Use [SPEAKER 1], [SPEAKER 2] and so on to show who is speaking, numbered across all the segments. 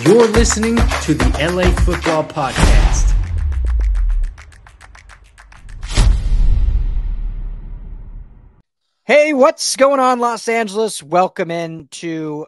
[SPEAKER 1] You're listening to the LA Football Podcast.
[SPEAKER 2] Hey, what's going on, Los Angeles? Welcome in to,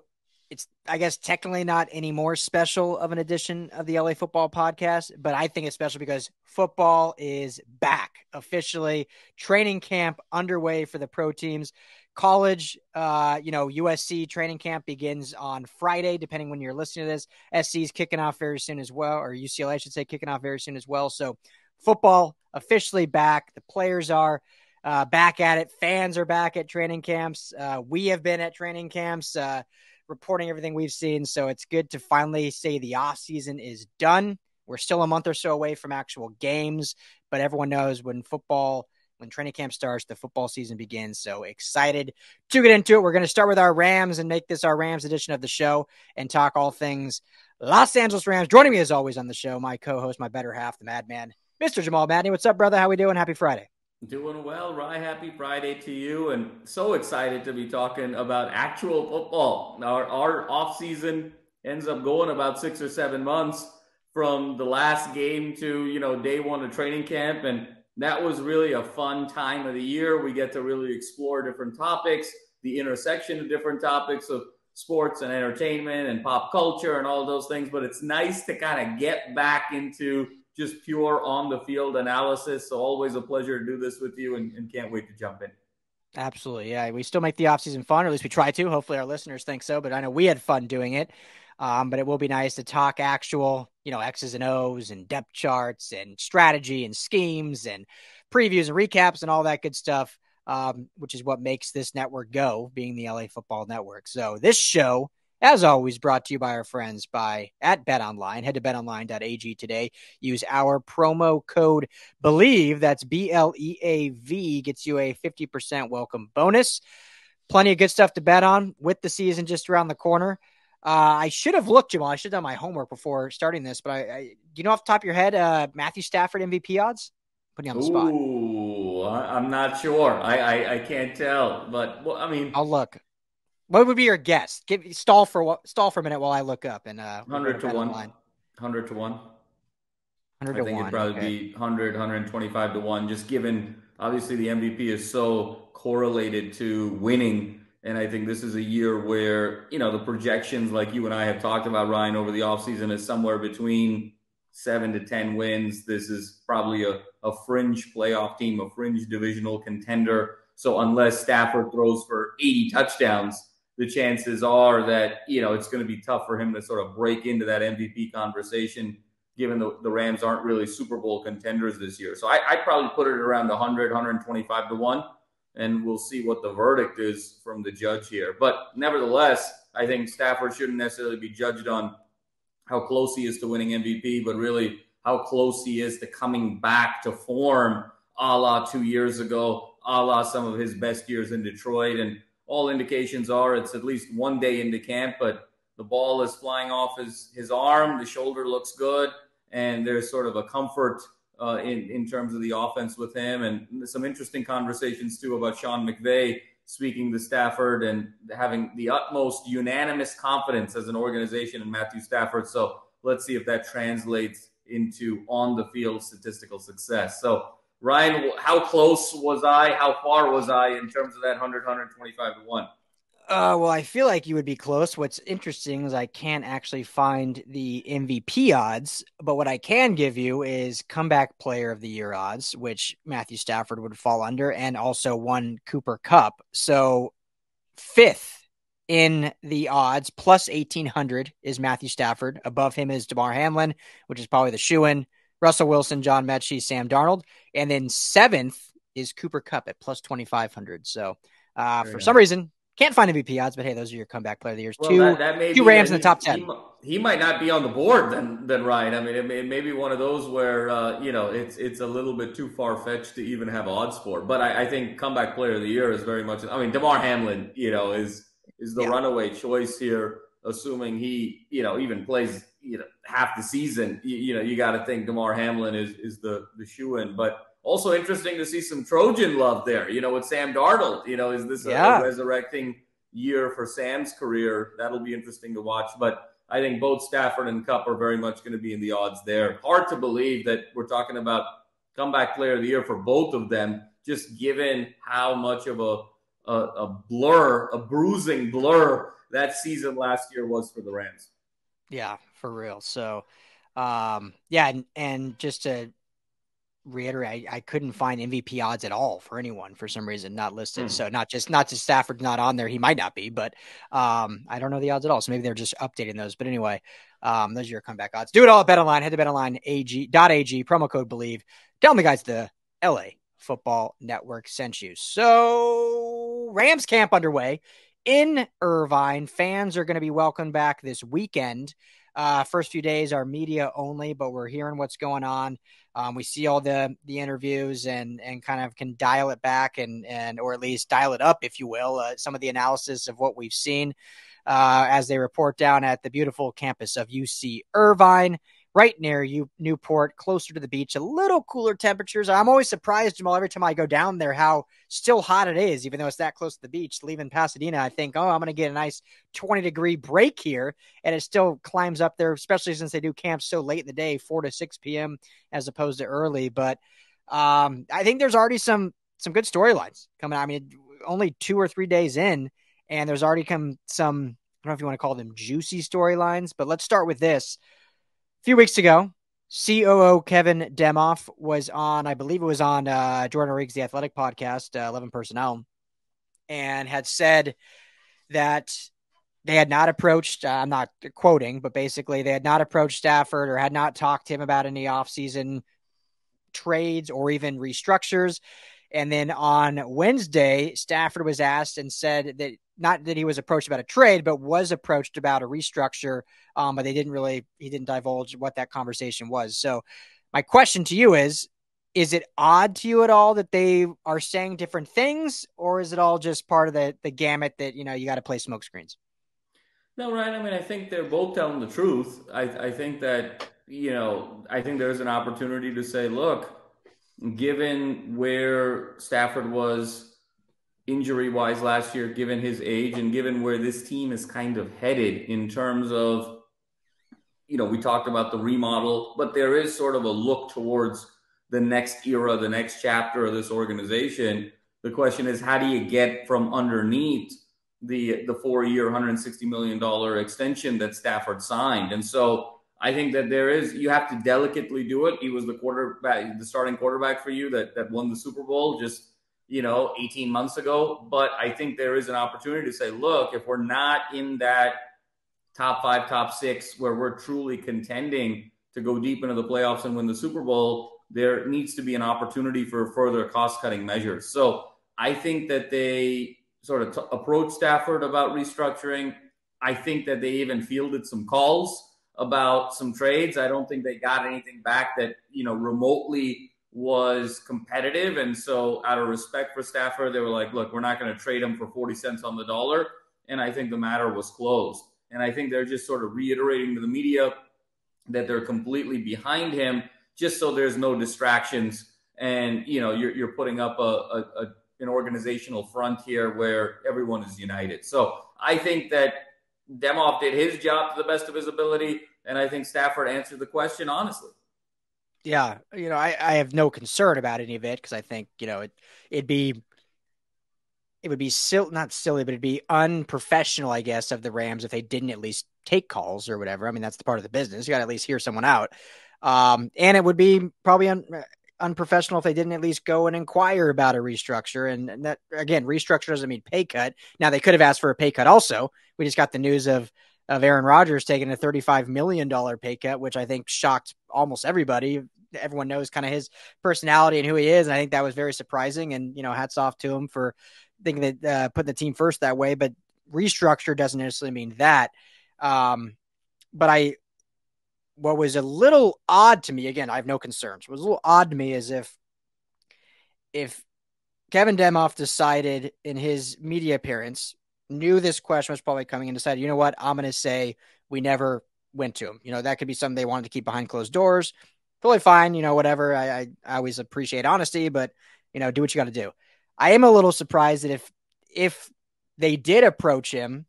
[SPEAKER 2] it's, I guess, technically not any more special of an edition of the LA Football Podcast, but I think it's special because football is back officially. Training camp underway for the pro teams. College, USC training camp begins on Friday, depending when you're listening to this. SC is kicking off very soon as well, or UCLA, I should say, kicking off very soon as well. So football officially back. The players are back at it. Fans are back at training camps. We have been at training camps, reporting everything we've seen. So it's good to finally say the off season is done. We're still a month or so away from actual games, but everyone knows when training camp starts, the football season begins. So excited to get into it. We're going to start with our Rams and make this our Rams edition of the show and talk all things Los Angeles Rams. Joining me as always on the show, my co-host, my better half, the madman, Mr. Jamal Madney. What's up, brother? How we doing? Happy Friday.
[SPEAKER 3] Doing well, Rye. Happy Friday to you, and so excited to be talking about actual football. Our off season ends up going about 6 or 7 months from the last game to day one of training camp, and that was really a fun time of the year. We get to really explore different topics, the intersection of different topics of sports and entertainment and pop culture and all those things. But it's nice to kind of get back into just pure on-the-field analysis. So always a pleasure to do this with you and can't wait to jump in.
[SPEAKER 2] Absolutely. Yeah, we still make the offseason fun, or at least we try to. Hopefully our listeners think so, but I know we had fun doing it. But it will be nice to talk actual, X's and O's and depth charts and strategy and schemes and previews and recaps and all that good stuff, which is what makes this network go, being the LA Football Network. So this show, as always, brought to you by our friends at BetOnline. Head to betonline.ag today. Use our promo code BELIEVE. That's BLEAV. Gets you a 50% welcome bonus. Plenty of good stuff to bet on with the season just around the corner. I should have looked, Jamal. I should have done my homework before starting this, but do you know off the top of your head, Matthew Stafford MVP odds? Putting you on the spot.
[SPEAKER 3] Ooh, I'm not sure. I can't tell, but
[SPEAKER 2] I'll look. What would be your guess? Stall for a minute while I look up. And
[SPEAKER 3] 100 to 1. 100 to 1.
[SPEAKER 2] 100 to 1.
[SPEAKER 3] I think it'd probably be 100, 125 to 1, just given obviously the MVP is so correlated to winning. And I think this is a year where, the projections like you and I have talked about, Ryan, over the offseason is somewhere between 7 to 10 wins. This is probably a fringe playoff team, a fringe divisional contender. So unless Stafford throws for 80 touchdowns, the chances are that, it's going to be tough for him to sort of break into that MVP conversation, given the Rams aren't really Super Bowl contenders this year. So I'd probably put it around 100, 125 to 1. And we'll see what the verdict is from the judge here. But nevertheless, I think Stafford shouldn't necessarily be judged on how close he is to winning MVP, but really how close he is to coming back to form a la 2 years ago, a la some of his best years in Detroit. And all indications are it's at least 1 day into camp, but the ball is flying off his arm, the shoulder looks good, and there's sort of a comfort in terms of the offense with him, and some interesting conversations too about Sean McVay speaking to Stafford and having the utmost unanimous confidence as an organization in Matthew Stafford. So let's see if that translates into on the field statistical success. So Ryan, how close was I? How far was I in terms of that 100, 125 to 1?
[SPEAKER 2] Well, I feel like you would be close. What's interesting is I can't actually find the MVP odds, but what I can give you is comeback player of the year odds, which Matthew Stafford would fall under, and also one Cooper Kupp. So fifth in the odds, plus 1,800 is Matthew Stafford. Above him is Damar Hamlin, which is probably the shoo-in. Russell Wilson, John Mechie, Sam Darnold. And then seventh is Cooper Kupp at plus 2,500. So for some reason, can't find MVP odds, but hey, those are your comeback player of the years.
[SPEAKER 3] Well,
[SPEAKER 2] two Rams in the top 10.
[SPEAKER 3] He might not be on the board then Ryan. I mean, it may be one of those where, it's a little bit too far-fetched to even have odds for. But I think comeback player of the year is very much, Damar Hamlin, is the runaway choice here, assuming he, even plays, half the season. You got to think Damar Hamlin is the shoo-in. But also interesting to see some Trojan love there, with Sam Darnold. Is this a resurrecting year for Sam's career? That'll be interesting to watch. But I think both Stafford and Kupp are very much going to be in the odds there. Hard to believe that we're talking about comeback player of the year for both of them, just given how much of a bruising blur that season last year was for the Rams.
[SPEAKER 2] Yeah, for real. So, and just to reiterate, I couldn't find MVP odds at all for anyone for some reason, not listed. So not just Stafford not on there. He might not be, but I don't know the odds at all. So maybe they're just updating those. But anyway, those are your comeback odds. Do it all at BetOnline. Head to BetOnline.ag, promo code BELIEVE. Tell them the guys the LA Football Network sent you. So Rams camp underway in Irvine. Fans are going to be welcomed back this weekend. First few days are media only, but we're hearing what's going on. We see all the interviews and kind of can dial it back and or at least dial it up, if you will, some of the analysis of what we've seen as they report down at the beautiful campus of UC Irvine, right near Newport, closer to the beach, a little cooler temperatures. I'm always surprised, Jamal, every time I go down there, how still hot it is, even though it's that close to the beach. Leaving Pasadena, I think, I'm going to get a nice 20-degree break here, and it still climbs up there, especially since they do camp so late in the day, 4 to 6 p.m. as opposed to early. But I think there's already some good storylines coming out. I mean, only 2 or 3 days in, and there's already come some, I don't know if you want to call them juicy storylines, but let's start with this. A few weeks ago, COO Kevin Demoff was on, I believe it was on Jordan Riggs, the Athletic podcast, 11 Personnel, and had said that they had not approached, I'm not quoting, but basically they had not approached Stafford or had not talked to him about any offseason trades or even restructures. And then on Wednesday, Stafford was asked and said that not that he was approached about a trade, but was approached about a restructure. But he didn't divulge what that conversation was. So my question to you is it odd to you at all that they are saying different things, or is it all just part of the gamut that, you got to play smoke screens?
[SPEAKER 3] No, right. I mean, I think they're both telling the truth. I think that, I think there's an opportunity to say, look, given where Stafford was injury-wise last year, given his age and given where this team is kind of headed in terms of, we talked about the remodel, but there is sort of a look towards the next era, the next chapter of this organization. The question is, how do you get from underneath the 4-year, $160 million extension that Stafford signed? And so I think that you have to delicately do it. He was the starting quarterback for you that won the Super Bowl just, 18 months ago. But I think there is an opportunity to say, look, if we're not in that top 5, top 6, where we're truly contending to go deep into the playoffs and win the Super Bowl, there needs to be an opportunity for further cost-cutting measures. So I think that they sort of approached Stafford about restructuring. I think that they even fielded some calls about some trades. I don't think they got anything back that, remotely was competitive. And so out of respect for Stafford, they were like, look, we're not going to trade him for 40 cents on the dollar. And I think the matter was closed. And I think they're just sort of reiterating to the media that they're completely behind him, just so there's no distractions. And, you're putting up an organizational front here where everyone is united. So I think that Demoff did his job to the best of his ability, and I think Stafford answered the question honestly.
[SPEAKER 2] Yeah, I have no concern about any of it because I think, it would be not silly, but it'd be unprofessional, I guess, of the Rams if they didn't at least take calls or whatever. I mean, that's the part of the business. You got to at least hear someone out. And it would be probably unprofessional if they didn't at least go and inquire about a restructure. And that, again, restructure doesn't mean pay cut. Now, they could have asked for a pay cut also. We just got the news of Aaron Rodgers taking a $35 million pay cut, which I think shocked almost everybody. Everyone knows kind of his personality and who he is. And I think that was very surprising. And, hats off to him for thinking that putting the team first that way. But restructure doesn't necessarily mean that. But what was a little odd to me, again, I have no concerns. What was a little odd to me is if Kevin Demoff decided in his media appearance, knew this question was probably coming and decided, you know what, I'm going to say we never went to him. That could be something they wanted to keep behind closed doors. Totally fine. Whatever. I always appreciate honesty, but, do what you got to do. I am a little surprised that if they did approach him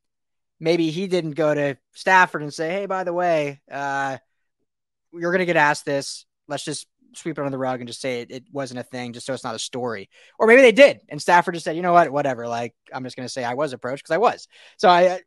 [SPEAKER 2] maybe he didn't go to Stafford and say, hey, by the way, you're going to get asked this. Let's just sweep it under the rug and just say it wasn't a thing, just so it's not a story. Or maybe they did. And Stafford just said, you know what, whatever. Like, I'm just going to say I was approached because I was. So I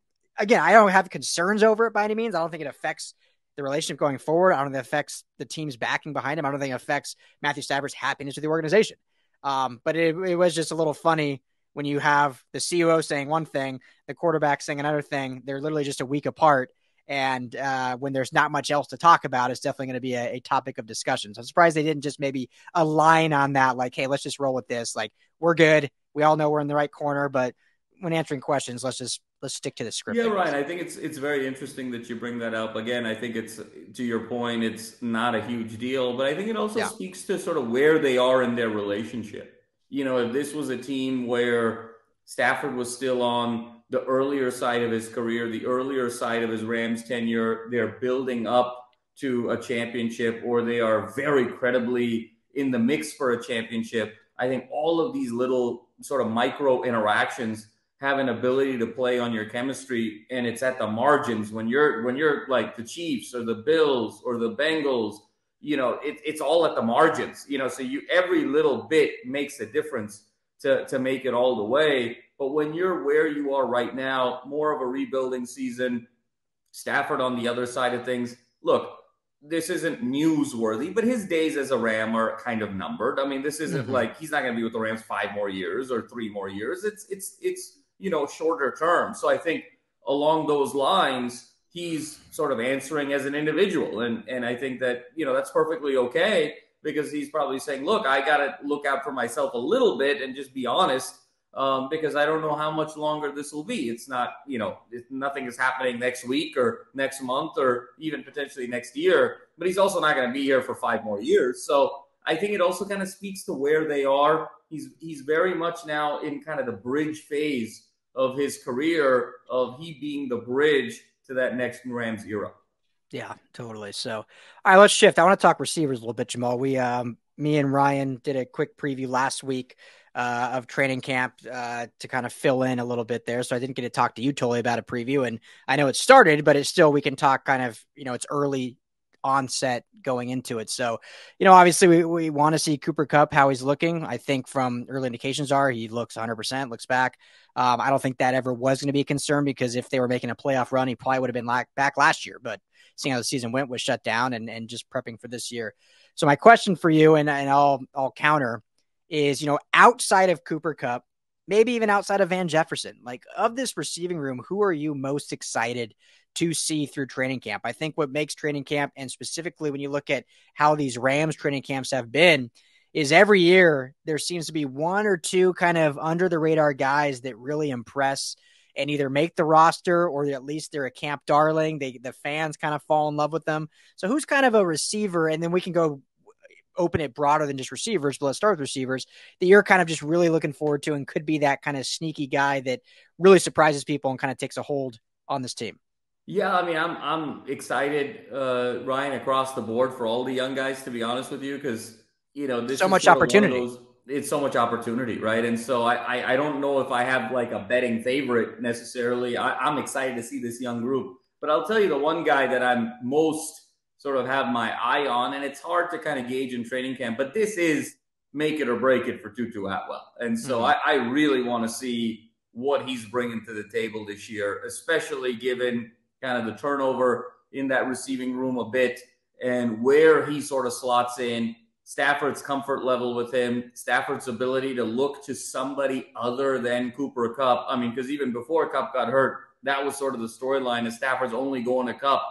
[SPEAKER 2] don't have concerns over it by any means. I don't think it affects the relationship going forward. I don't think it affects the team's backing behind him. I don't think it affects Matthew Stafford's happiness with the organization. But it was just a little funny when you have the COO saying one thing, the quarterback saying another thing. They're literally just a week apart. And when there's not much else to talk about, it's definitely going to be a topic of discussion. So I'm surprised they didn't just maybe align on that. Like, hey, let's just roll with this. Like, we're good. We all know we're in the right corner, but when answering questions, let's stick to the script.
[SPEAKER 3] Yeah, right. I think it's very interesting that you bring that up. Again, I think it's, to your point, it's not a huge deal, but I think it also speaks to sort of where they are in their relationship. You know, if this was a team where Stafford was still on the earlier side of his career, the earlier side of his Rams tenure, they're building up to a championship, or they are very credibly in the mix for a championship, I think all of these little sort of micro interactions have an ability to play on your chemistry, and it's at the margins. When you're like the Chiefs or the Bills or the Bengals, you know, it's all at the margins, you know, so every little bit makes a difference to make it all the way. But when you're where you are right now, more of a rebuilding season, Stafford on the other side of things, look, this isn't newsworthy, but his days as a Ram are kind of numbered. I mean, this isn't like he's not going to be with the Rams 5 more years or 3 more years. It's you know, shorter term. So I think along those lines, he's sort of answering as an individual. And I think that, you know, that's perfectly okay, because he's probably saying, look, I got to look out for myself a little bit and just be honest, because I don't know how much longer this will be. It's not, you know, nothing is happening next week or next month or even potentially next year, but he's also not going to be here for 5 more years. So I think it also kind of speaks to where they are. He's very much now in kind of the bridge phase of his career, of he being the bridge to that next Rams era.
[SPEAKER 2] Yeah, totally. So, all right, let's shift. I want to talk receivers a little bit, Jamal. Me and Ryan did a quick preview last week of training camp to kind of fill in a little bit there. So I didn't get to talk to you totally about a preview, and I know it started, but it's still, we can talk kind of, you know, it's early onset going into it. So, you know, obviously we want to see Cooper Kupp, how he's looking. I think from early indications are he looks 100%, looks back. I don't think that ever was going to be a concern, because if they were making a playoff run, he probably would have been back last year. But seeing how the season went, was shut down and just prepping for this year. So my question for you, and I'll counter, is, you know, outside of Cooper Kupp, maybe even outside of Van Jefferson, like of this receiving room, who are you most excited to see through training camp? I think what makes training camp, and specifically when you look at how these Rams training camps have been, is every year there seems to be 1 or 2 kind of under the radar guys that really impress and either make the roster, or at least they're a camp darling. The fans kind of fall in love with them. So who's kind of a receiver, and then we can go open it broader than just receivers, but let's start with receivers that you're kind of just really looking forward to and could be that kind of sneaky guy that really surprises people and kind of takes a hold on this team?
[SPEAKER 3] Yeah, I mean, I'm excited, Ryan, across the board for all the young guys, to be honest with you, because, you know, this
[SPEAKER 2] so
[SPEAKER 3] is
[SPEAKER 2] much
[SPEAKER 3] sort of
[SPEAKER 2] opportunity.
[SPEAKER 3] one of those, it's so much opportunity, right? And so I don't know if I have like a betting favorite necessarily. I'm excited to see this young group, but I'll tell you the one guy that I'm most sort of have my eye on, and it's hard to kind of gauge in training camp, but this is make it or break it for Tutu Atwell. And so I really want to see what he's bringing to the table this year, especially given kind of the turnover in that receiving room a bit and where he sort of slots in, Stafford's comfort level with him, Stafford's ability to look to somebody other than Cooper Kupp. I mean, because even before Kupp got hurt, that was sort of the storyline, is Stafford's only going to Kupp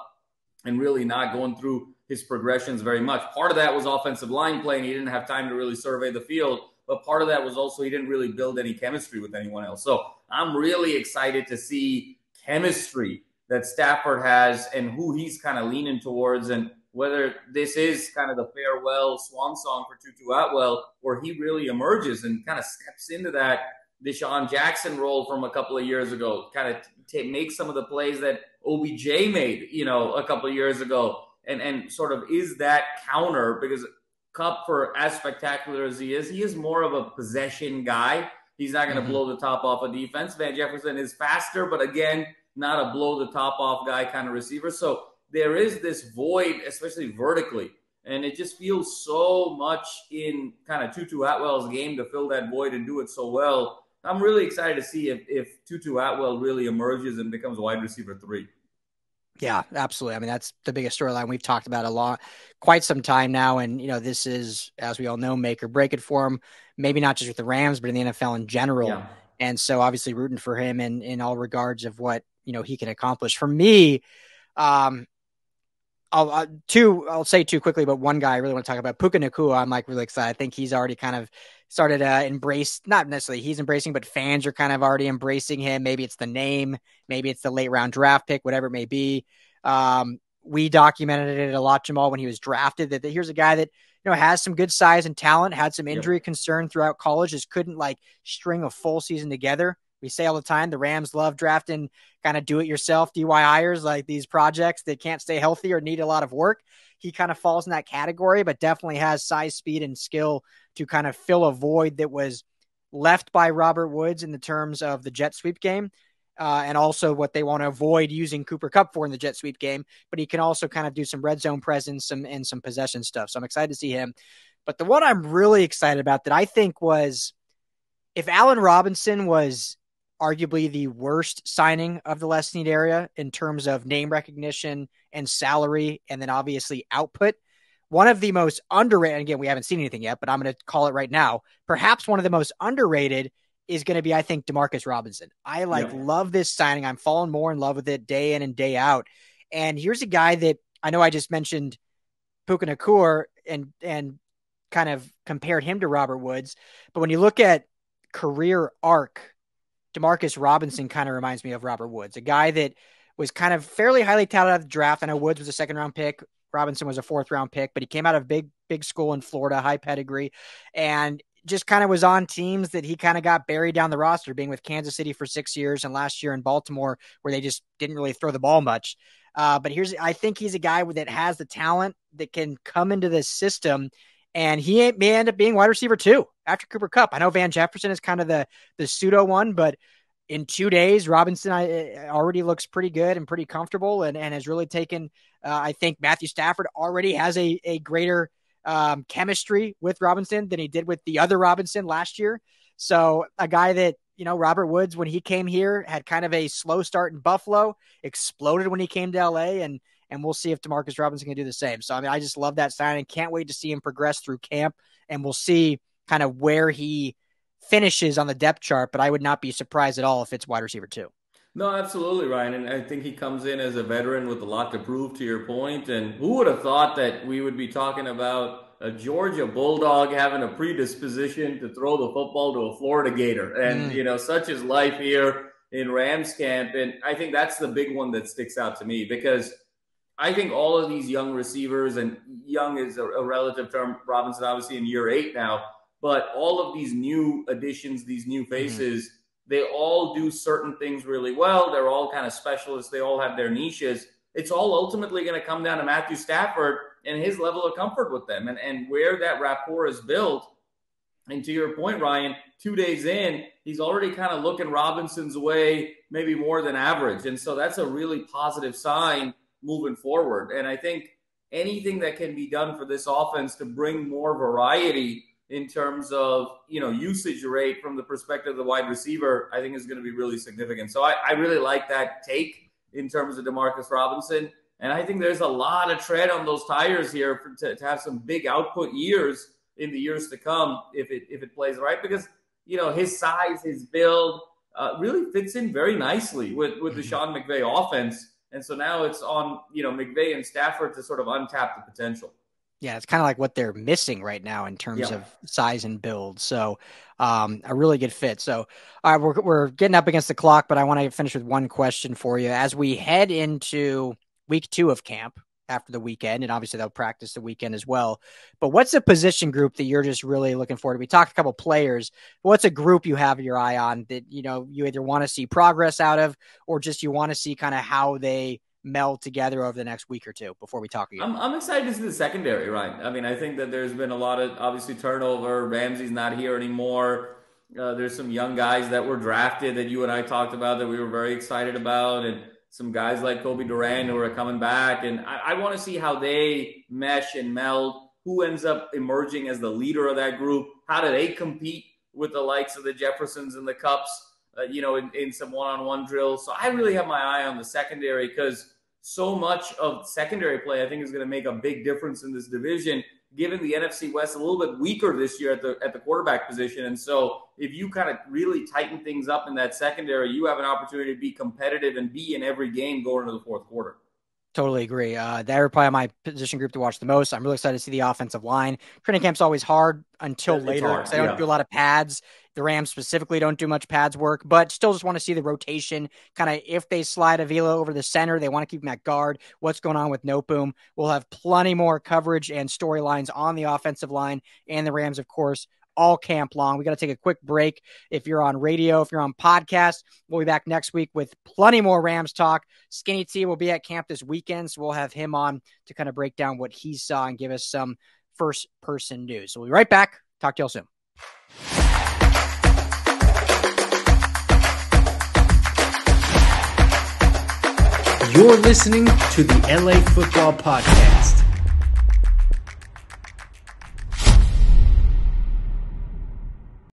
[SPEAKER 3] and really not going through his progressions very much. Part of that was offensive line play, and he didn't have time to really survey the field. But part of that was also he didn't really build any chemistry with anyone else. So I'm really excited to see chemistry that Stafford has and who he's kind of leaning towards, and whether this is kind of the farewell swan song for Tutu Atwell, where he really emerges and kind of steps into that Deshaun Jackson role from a couple of years ago, kind of make some of the plays that OBJ made, you know, a couple of years ago, and sort of is that counter, because Kupp, for as spectacular as he is more of a possession guy. He's not going to blow the top off of defense. Van Jefferson is faster, but again, not a blow the top off guy kind of receiver. So there is this void, especially vertically. And it just feels so much in kind of Tutu Atwell's game to fill that void and do it so well. I'm really excited to see if Tutu Atwell really emerges and becomes wide receiver 3.
[SPEAKER 2] Yeah, absolutely. I mean, that's the biggest storyline we've talked about quite some time now. And, this is, as we all know, make or break it for him, maybe not just with the Rams, but in the NFL in general.
[SPEAKER 3] Yeah.
[SPEAKER 2] And so obviously rooting for him in all regards of what, he can accomplish. For me, I'll say two quickly, but one guy I really want to talk about, Puka Nacua. I'm really excited. I think he's already kind of started not necessarily he's embracing, but fans are kind of already embracing him. Maybe it's the name, maybe it's the late round draft pick, whatever it may be. We documented it a lot, Jamal, when he was drafted, that here's a guy that, has some good size and talent, had some injury concern throughout college, just couldn't string a full season together. We say all the time, the Rams love drafting kind of do-it-yourself DIYers, these projects that can't stay healthy or need a lot of work. He kind of falls in that category, but definitely has size, speed, and skill to kind of fill a void that was left by Robert Woods in the terms of the jet sweep game, and also what they want to avoid using Cooper Kupp for in the jet sweep game. But he can also kind of do some red zone presence and some possession stuff. So I'm excited to see him. But the one I'm really excited about that I think was, if Allen Robinson was arguably the worst signing of the Les Snead area in terms of name recognition and salary, and then obviously output, one of the most underrated, again, we haven't seen anything yet, but I'm going to call it right now, perhaps one of the most underrated is going to be, I think, Demarcus Robinson. I love this signing. I'm falling more in love with it day in and day out. And here's a guy that I know I just mentioned Puka Nacua and kind of compared him to Robert Woods. But when you look at career arc, Demarcus Robinson kind of reminds me of Robert Woods, a guy that was kind of fairly highly touted out of the draft. I know Woods was a 2nd-round pick. Robinson was a 4th-round pick, but he came out of big school in Florida, high pedigree, and just kind of was on teams that he kind of got buried down the roster, being with Kansas City for 6 years and last year in Baltimore, where they just didn't really throw the ball much. But I think he's a guy that has the talent that can come into this system, and he may end up being wide receiver 2 after Cooper Kupp. I know Van Jefferson is kind of the pseudo one, but in 2 days, Robinson already looks pretty good and pretty comfortable and has really taken, I think Matthew Stafford already has a greater chemistry with Robinson than he did with the other Robinson last year. So a guy that, Robert Woods, when he came here, had kind of a slow start in Buffalo, exploded when he came to LA, and we'll see if Demarcus Robinson can do the same. So, I just love that signing. Can't wait to see him progress through camp, and we'll see kind of where he finishes on the depth chart, but I would not be surprised at all if it's wide receiver 2.
[SPEAKER 3] No, absolutely, Ryan. And I think he comes in as a veteran with a lot to prove, to your point. And who would have thought that we would be talking about a Georgia Bulldog having a predisposition to throw the football to a Florida Gator? And, such is life here in Rams camp. And I think that's the big one that sticks out to me, because I think all of these young receivers, and young is a relative term, Robinson obviously in year 8 now, but all of these new additions, these new faces, they all do certain things really well. They're all kind of specialists. They all have their niches. It's all ultimately going to come down to Matthew Stafford and his level of comfort with them and where that rapport is built. And to your point, Ryan, 2 days in, he's already kind of looking Robinson's way, maybe more than average. And so that's a really positive sign moving forward. And I think anything that can be done for this offense to bring more variety in terms of, usage rate from the perspective of the wide receiver, I think is going to be really significant. So I really like that take in terms of Demarcus Robinson. And I think there's a lot of tread on those tires here to have some big output years in the years to come if it plays right, because, his size, his build really fits in very nicely with the Sean McVay offense. And so now it's on, McVay and Stafford to sort of untap the potential.
[SPEAKER 2] Yeah, it's kind of like what they're missing right now in terms of size and build. So a really good fit. So we're getting up against the clock, but I want to finish with one question for you. As we head into week 2 of camp after the weekend, and obviously they'll practice the weekend as well, but what's a position group that you're just really looking forward to? We talked a couple players. What's a group you have your eye on that, you either want to see progress out of, or just you want to see kind of how they meld together over the next week or 2 before we talk again?
[SPEAKER 3] I'm excited to see the secondary, right? I mean, I think that there's been a lot of, obviously, turnover. Ramsey's not here anymore. There's some young guys that were drafted that you and I talked about that we were very excited about, and some guys like Kobe Durant who are coming back. And I want to see how they mesh and meld. Who ends up emerging as the leader of that group? How do they compete with the likes of the Jeffersons and the Kupps, in some one-on-one drills? So I really have my eye on the secondary, because so much of secondary play, I think, is going to make a big difference in this division, given the NFC West a little bit weaker this year at the quarterback position. And so if you kind of really tighten things up in that secondary, you have an opportunity to be competitive and be in every game going into the fourth quarter.
[SPEAKER 2] Totally agree. They're probably my position group to watch the most. I'm really excited to see the offensive line. Training camp's always hard until later, because they don't do a lot of pads. The Rams specifically don't do much pads work, but still just want to see the rotation. Kind of if they slide Avila over the center, they want to keep him at guard. What's going on with Noteboom? We'll have plenty more coverage and storylines on the offensive line and the Rams, of course, all camp long. We got to take a quick break. If you're on radio, if you're on podcast, we'll be back next week with plenty more Rams talk. Skinny T will be at camp this weekend, so we'll have him on to kind of break down what he saw and give us some first-person news. So we'll be right back. Talk to y'all soon.
[SPEAKER 1] You're listening to the LA Football Podcast.